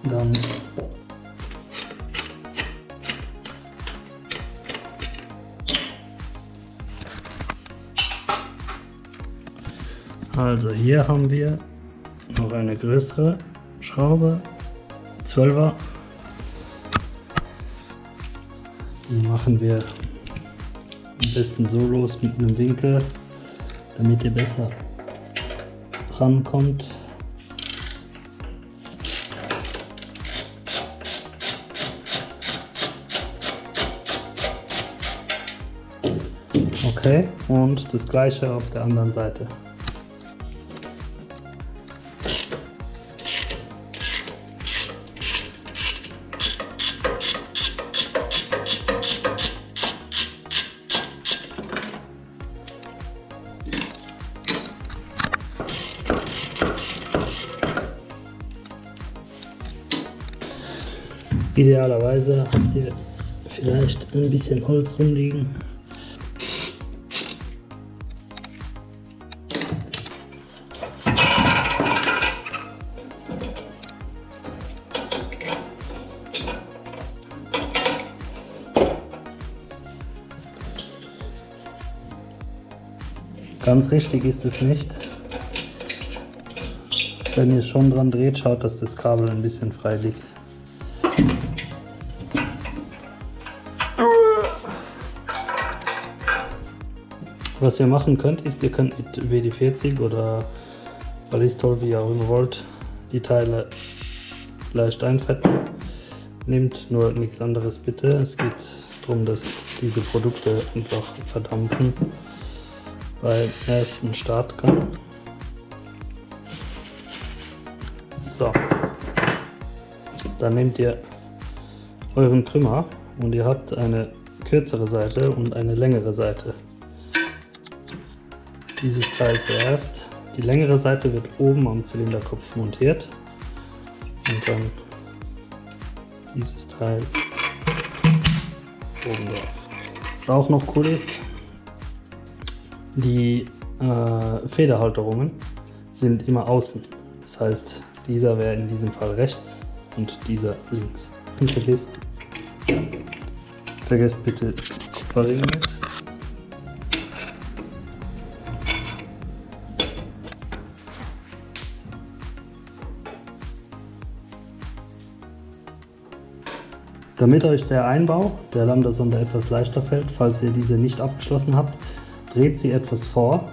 Dann also hier haben wir noch eine größere Schraube, 12er. Die machen wir am besten so los mit einem Winkel, damit ihr besser rankommt. Okay, und das gleiche auf der anderen Seite. Idealerweise habt ihr vielleicht ein bisschen Holz rumliegen. Ganz richtig ist es nicht. Wenn ihr schon dran dreht, schaut, dass das Kabel ein bisschen frei liegt. Was ihr machen könnt, ist, ihr könnt mit WD-40 oder Ballistol, wie ihr auch immer wollt, die Teile leicht einfetten. Nehmt nur nichts anderes bitte. Es geht darum, dass diese Produkte einfach verdampfen beim ersten Startgang. So, dann nehmt ihr euren Krümmer und ihr habt eine kürzere Seite und eine längere Seite. Dieses Teil zuerst. Die längere Seite wird oben am Zylinderkopf montiert und dann dieses Teil oben drauf. Was auch noch cool ist, die Federhalterungen sind immer außen. Das heißt, dieser wäre in diesem Fall rechts und dieser links. Und vergesst bitte Kupferringe. Damit euch der Einbau der Lambda-Sonde etwas leichter fällt, falls ihr diese nicht abgeschlossen habt, dreht sie etwas vor,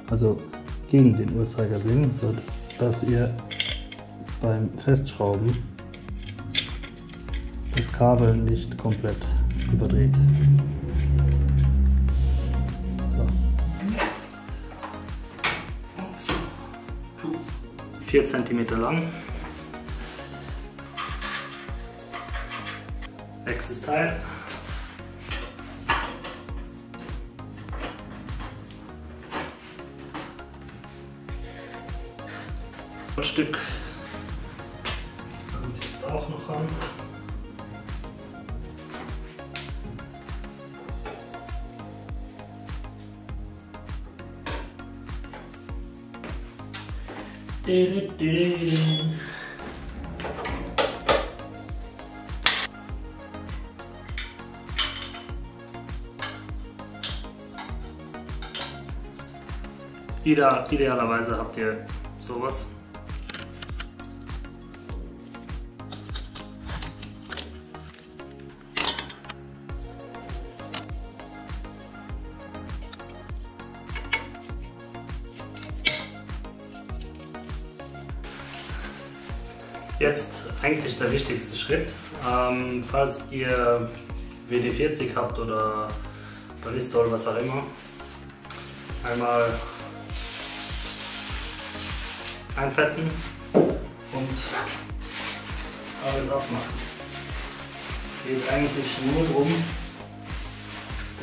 also gegen den Uhrzeigersinn, so dass ihr beim Festschrauben das Kabel nicht komplett überdreht. So. 4 cm lang. Nächstes Teil. Ein Stück kommt jetzt auch noch an. Idealerweise habt ihr sowas. Jetzt eigentlich der wichtigste Schritt. Falls ihr WD-40 habt oder Ballistol, was auch immer, einmal einfetten und alles abmachen. Es geht eigentlich nur darum,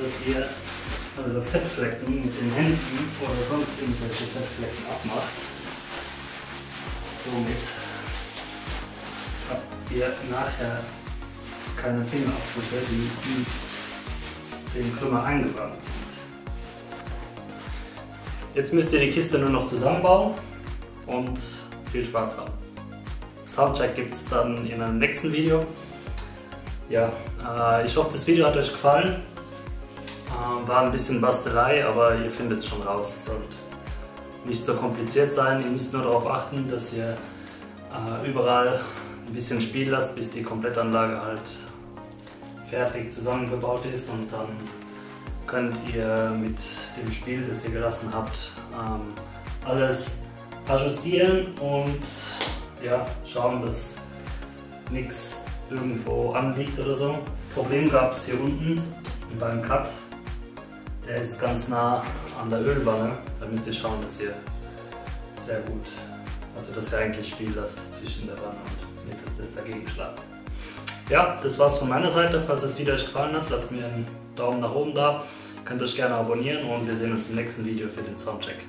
dass ihr eure Fettflecken mit den Händen oder sonst irgendwelche Fettflecken abmacht. Somit habt ihr nachher keine Fingerabdrücke, die in den Krümmer eingebrannt sind. Jetzt müsst ihr die Kiste nur noch zusammenbauen und viel Spaß haben. Soundcheck gibt es dann in einem nächsten Video. Ja, ich hoffe, das Video hat euch gefallen. War ein bisschen Bastelei, aber ihr findet es schon raus. Es sollte nicht so kompliziert sein. Ihr müsst nur darauf achten, dass ihr überall ein bisschen spielen lasst, bis die Komplettanlage halt fertig zusammengebaut ist, und dann könnt ihr mit dem Spiel, das ihr gelassen habt, alles ajustieren und ja, schauen, dass nichts irgendwo anliegt oder so. Problem gab es hier unten beim Cut. Der ist ganz nah an der Ölwanne. Da müsst ihr schauen, dass ihr sehr gut, also dass ihr eigentlich spielen lasst zwischen der Wanne und nicht, dass das dagegen schlagt. Ja, das war's von meiner Seite. Falls das Video euch gefallen hat, lasst mir einen Daumen nach oben da. Könnt euch gerne abonnieren und wir sehen uns im nächsten Video für den Soundcheck.